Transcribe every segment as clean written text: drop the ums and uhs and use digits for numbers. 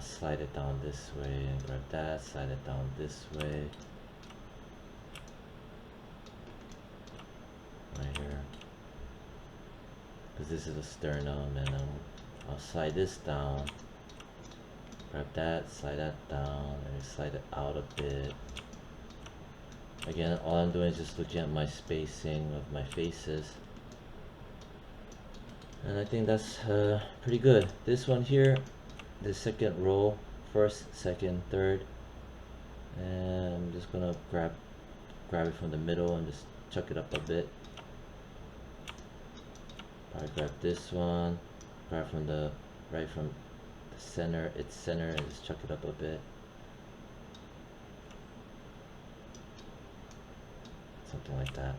slide it down this way and grab that, slide it down this way, right here, because this is a sternum, and I'll slide this down, grab that, slide that down, and slide it out a bit. Again, all I'm doing is just looking at my spacing of my faces, and I think that's pretty good. This one here, the second row, first, second, third, and I'm just gonna grab it from the middle and just chuck it up a bit. Probably grab this one, grab from the right from the center, its center, and just chuck it up a bit. Something like that.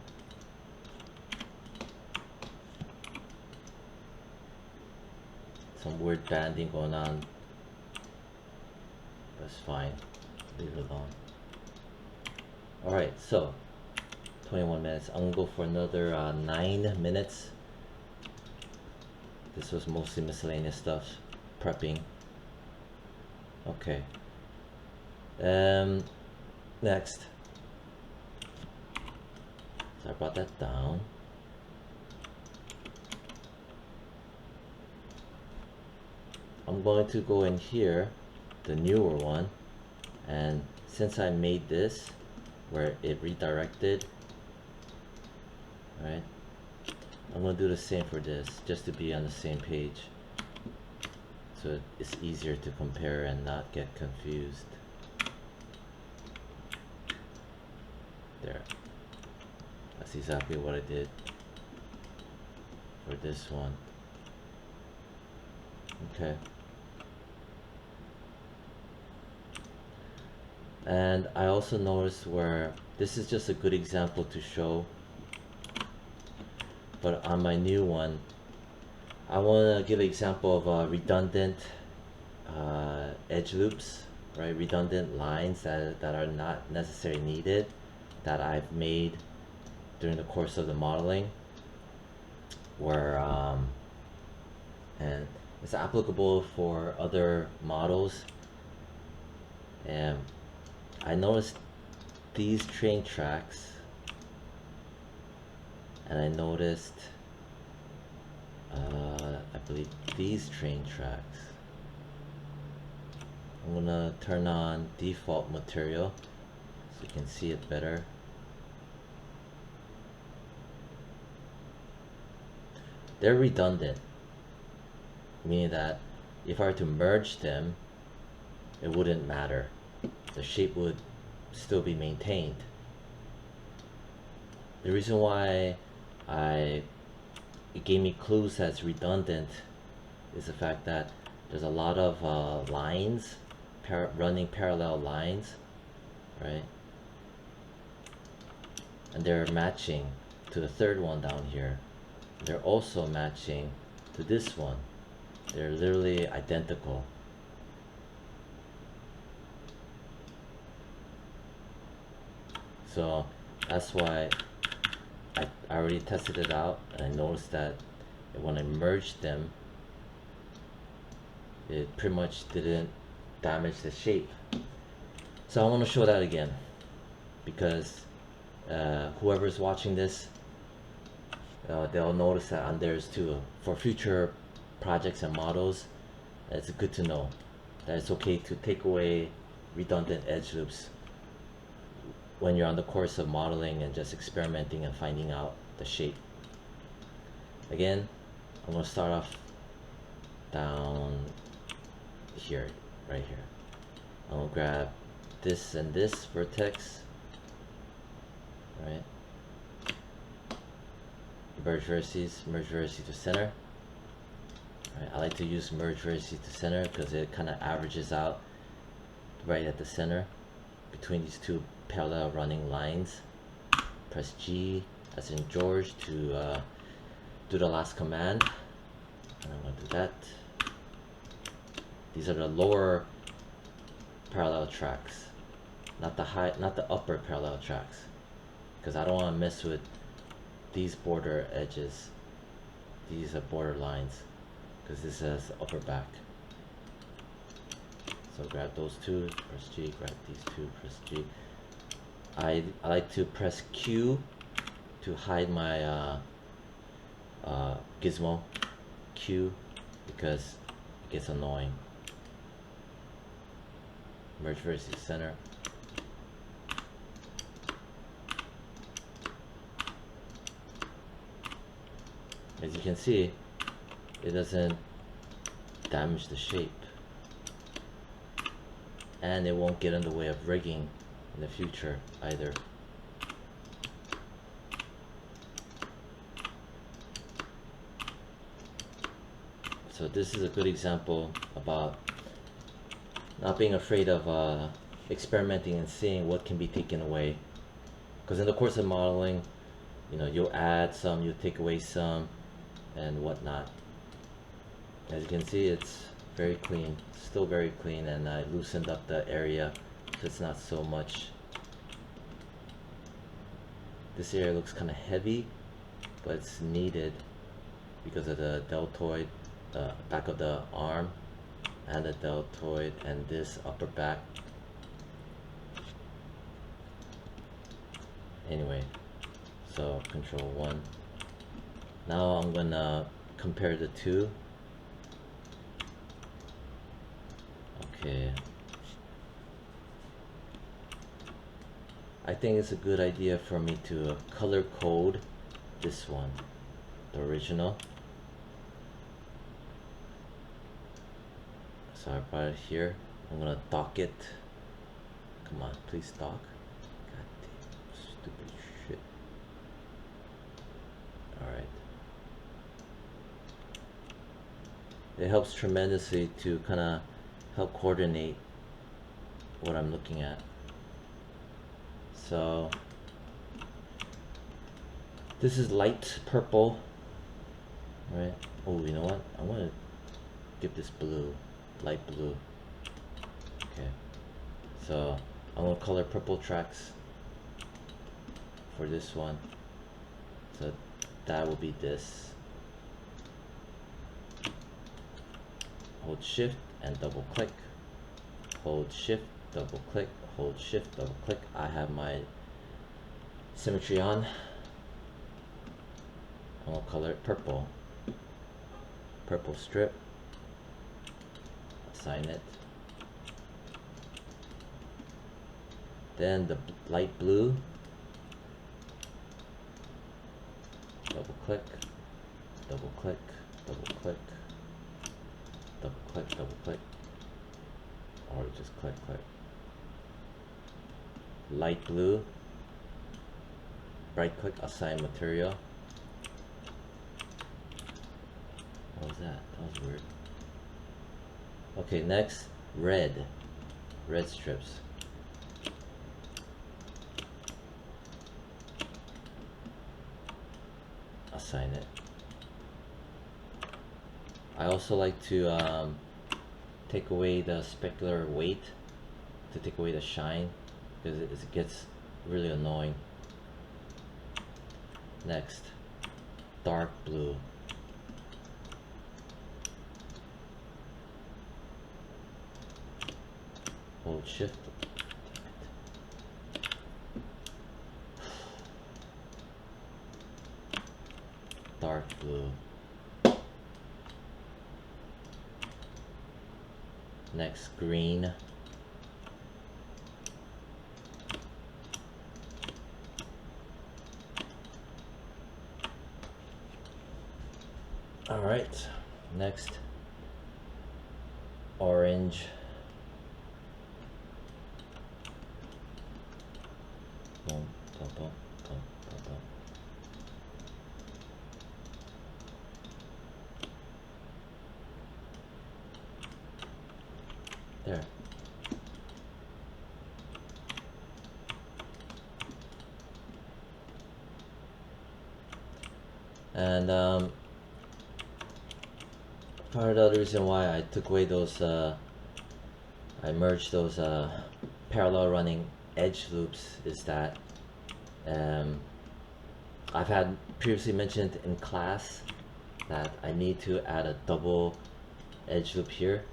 Some weird banding going on. That's fine. Leave it alone. Alright, so 21 minutes. I'm gonna go for another 9 minutes. This was mostly miscellaneous stuff. Prepping. Okay. Next. So I brought that down. I'm going to go in here, the newer one, and since I made this where it redirected, right, I'm going to do the same for this just to be on the same page, so it's easier to compare and not get confused. There, that's exactly what I did for this one. Okay. And I also noticed where this is just a good example to show, but on my new one I want to give an example of redundant edge loops, right? Redundant lines that are not necessarily needed, that I've made during the course of the modeling, where and it's applicable for other models. And I noticed these train tracks, and I noticed I believe these train tracks. I'm gonna turn on default material so you can see it better. They're redundant, meaning that if I were to merge them, it wouldn't matter. The shape would still be maintained. The reason why it gave me clues that's redundant is the fact that there's a lot of lines, running parallel lines, right? And they're matching to the third one down here. They're also matching to this one. They're literally identical. So that's why I already tested it out, and I noticed that when I merged them, it pretty much didn't damage the shape. So I want to show that again, because whoever's watching this, they'll notice that on theirs too. For future projects and models, it's good to know that it's okay to take away redundant edge loops when you're on the course of modeling and just experimenting and finding out the shape. Again, I'm going to start off down here, right here. I'm going to grab this and this vertex, right? Merge vertices to center. Right, I like to use merge vertices to center because it kind of averages out right at the center between these two parallel running lines. Press G as in George to do the last command, and I'm going to do that. These are the lower parallel tracks, not the upper parallel tracks, because I don't want to mess with these border edges. These are border lines, because this has upper back. So grab those two, press G, grab these two, press G. I like to press Q to hide my gizmo. Q, because it gets annoying. Merge versus center. As you can see, it doesn't damage the shape, and it won't get in the way of rigging in the future either. So this is a good example about not being afraid of experimenting and seeing what can be taken away. Because in the course of modeling, you know, you'll add some, you'll take away some, and whatnot. As you can see, it's very clean, still very clean, and I loosened up the area so it's not so much. This area looks kind of heavy, but it's needed because of the deltoid, back of the arm, and the deltoid, and this upper back. Anyway, so Control 1. Now I'm gonna compare the two. Okay. I think it's a good idea for me to color code this one, the original. So I brought it here. I'm gonna dock it. Come on, please dock. God damn, stupid shit. Alright. It helps tremendously to kind of help coordinate what I'm looking at. So this is light purple, right? Oh, you know what? I want to give this blue, light blue. Okay, so I'm gonna color purple tracks for this one. So that will be this. Hold shift and double click. Hold shift, double click. Hold shift, double click. I have my symmetry on. I'm gonna color it purple. Purple strip. Assign it. Then the light blue. Double click. Double click. Double click. Double click. Double click. Or just click, click. Light blue. Right click, assign material. What was that? That was weird. Okay, next, red. Red strips. Assign it. I also like to take away the specular weight, to take away the shine, because it gets really annoying. Next, dark blue. Hold shift. Dark blue. Next, green. All right, next, orange. Boom, boom, boom, boom, boom, boom. There. And part of the other reason why I took away those, I merged those parallel running edge loops is that I've had previously mentioned in class that I need to add a double edge loop here,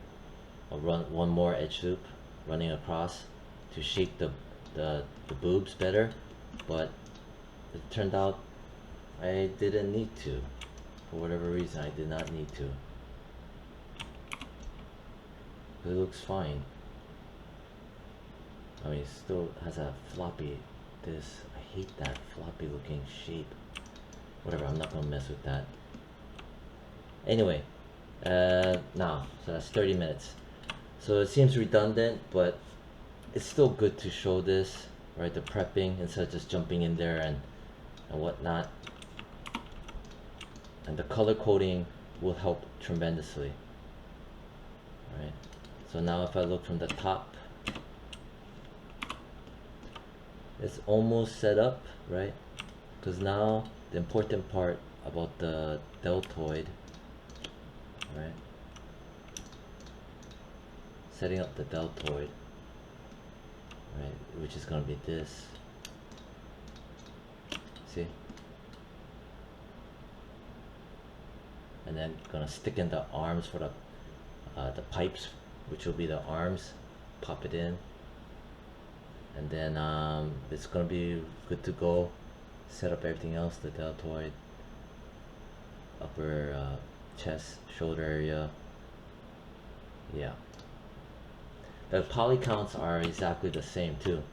I'll run one more edge loop running across to shape the boobs better, but it turned out I didn't need to. For whatever reason, I did not need to. It looks fine. I mean, it still has a floppy, I hate that floppy looking shape. Whatever, I'm not gonna mess with that. Anyway, now, so that's 30 minutes. So it seems redundant, but it's still good to show this, right? The prepping instead of just jumping in there and whatnot. And the color coding will help tremendously, right? So now if I look from the top, it's almost set up, right? Because now the important part about the deltoid, right? Setting up the deltoid, right? Which is going to be this. See? And then gonna stick in the arms for the pipes, which will be the arms. Pop it in, and then it's gonna be good to go. Set up everything else: the deltoid, upper chest, shoulder area. Yeah. The poly counts are exactly the same too.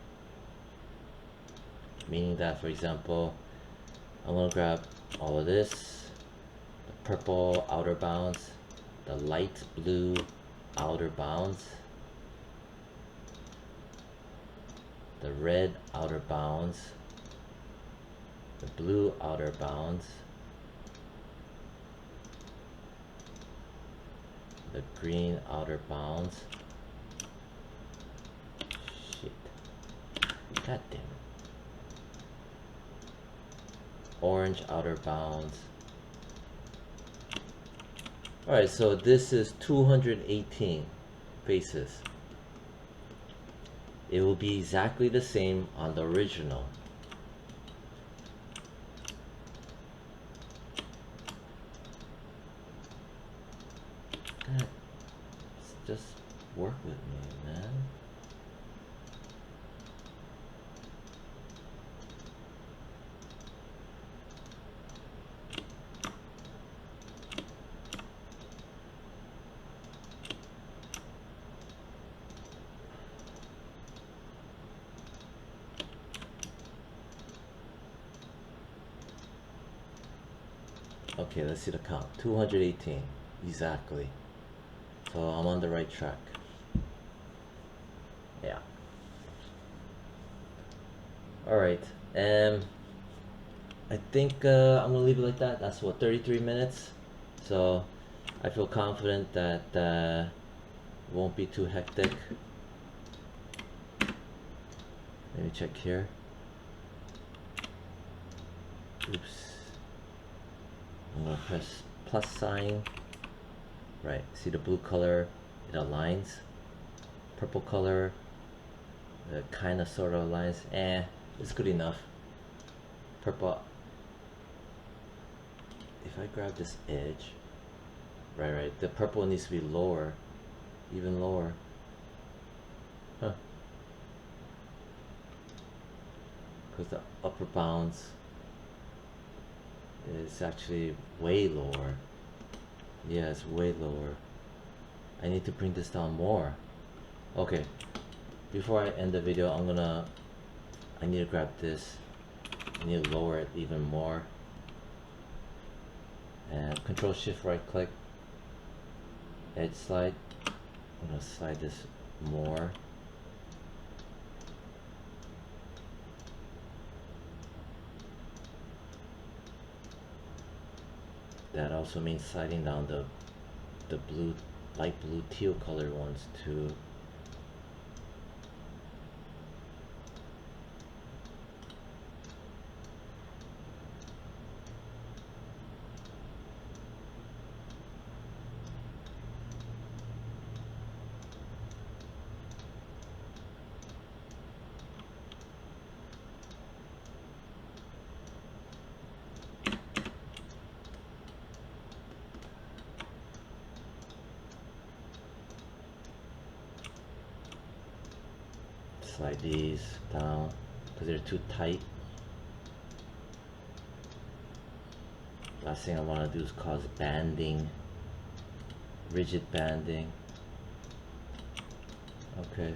Meaning that, for example, I'm gonna grab all of this. Purple outer bounds, the light blue outer bounds, the red outer bounds, the blue outer bounds, the green outer bounds. Shit. God damn it. Orange outer bounds. Alright, so this is 218 faces. It will be exactly the same on the original. God, just work with me, man. Okay, let's see the count. 218, exactly. So I'm on the right track. Yeah. Alright, I think I'm gonna leave it like that. That's what, 33 minutes? So I feel confident that it won't be too hectic. Let me check here. Oops. I'm gonna press plus sign. Right, see the blue color, it aligns. Purple color, it kinda sorta aligns. It's good enough. Purple. If I grab this edge, right, the purple needs to be lower, even lower. Huh. Because the upper bounds is actually way lower. Yeah, it's way lower. I need to bring this down more. Okay, before I end the video, I need to grab this. I need to lower it even more. And Control Shift right click, edge slide. I'm gonna slide this more. That also means sliding down the blue, light blue, teal color ones too. slide these down because they're too tight. Last thing I want to do is cause banding, rigid banding. Okay.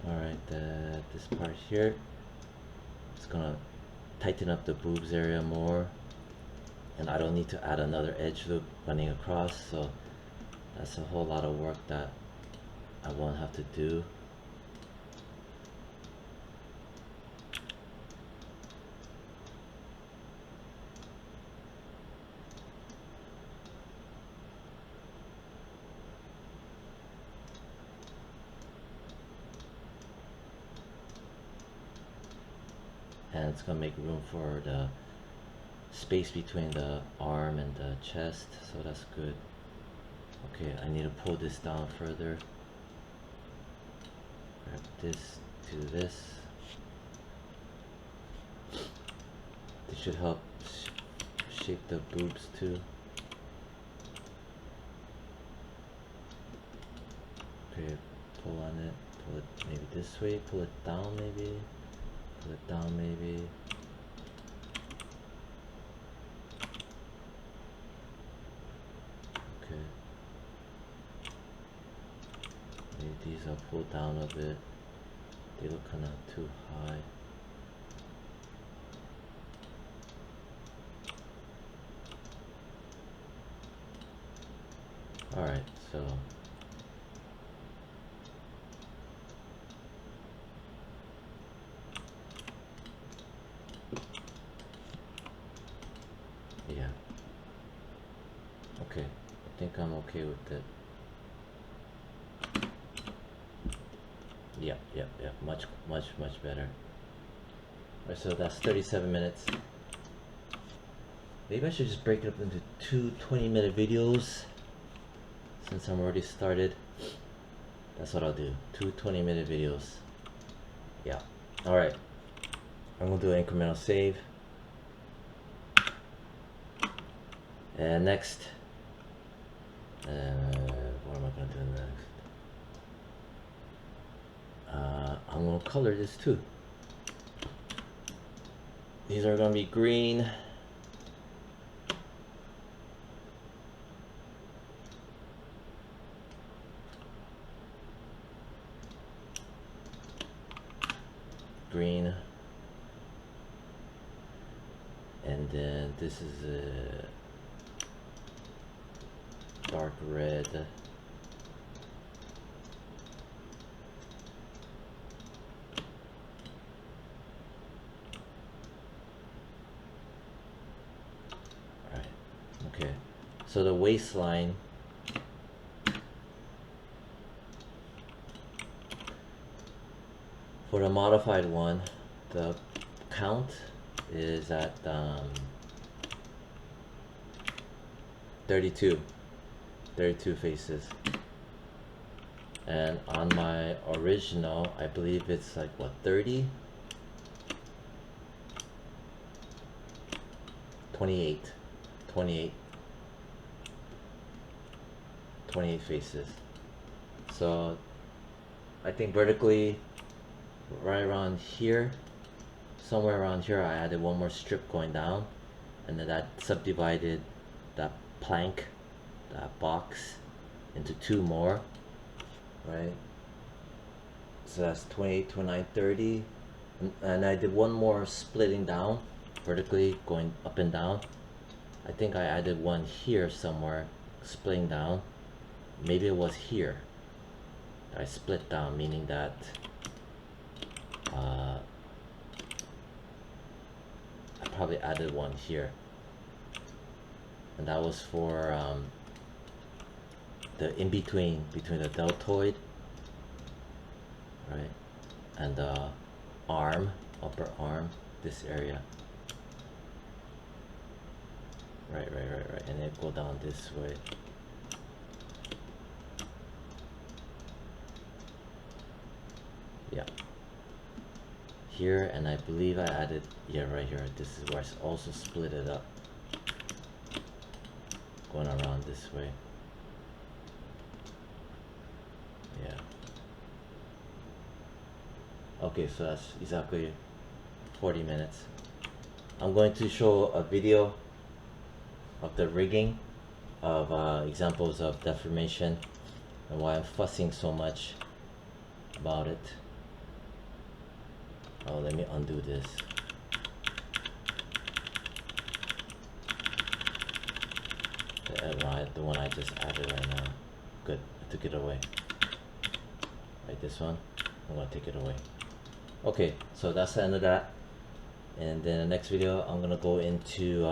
Alright, this part here, it's gonna tighten up the boobs area more, and I don't need to add another edge loop running across, so that's a whole lot of work that I won't have to do. And it's gonna make room for the space between the arm and the chest, so that's good. Okay, I need to pull this down further. Grab this to this. This should help shape the boobs too. Okay, pull on it, pull it maybe this way, pull it down maybe. Pull it down maybe. Okay. Maybe these I'll pull down a bit. They look kind of too high. Alright, so yeah. Okay, I think I'm okay with it. Yeah, much better. Alright, so that's 37 minutes. Maybe I should just break it up into two 20-minute videos since I'm already started. That's what I'll do, two 20-minute videos. Yeah, alright. I'm gonna do an incremental save. And next, what am I gonna do next? I'm gonna color this too. These are gonna be green. Green. And then this is a dark red. Okay, so the waistline, for the modified one, the count is at 32 faces, and on my original I believe it's like what, 30? 28 faces. So I think vertically right around here, somewhere around here, I added one more strip going down, and then that subdivided that plank, that box, into two more, right? So that's 28, 29, 30, and I did one more splitting down vertically, going up and down. I think I added one here somewhere, splitting down. Maybe it was here. I split down, meaning that I probably added one here, and that was for the between the deltoid, right, and the arm, upper arm, this area. Right, and then go down this way. Yeah. Here, and I believe I added, yeah, right here. This is where I also split it up, going around this way. Yeah. Okay, so that's exactly 40 minutes. I'm going to show a video of the rigging of examples of deformation and why I'm fussing so much about it. Oh, let me undo this. The one I just added right now. Good, I took it away. Right, this one, I'm gonna take it away. Okay, so that's the end of that. And then the next video, I'm gonna go into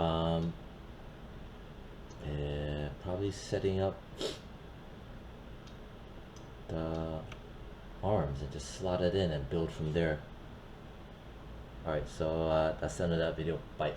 probably setting up the arms and just slot it in and build from there. Alright, so that's the end of that video. Bye.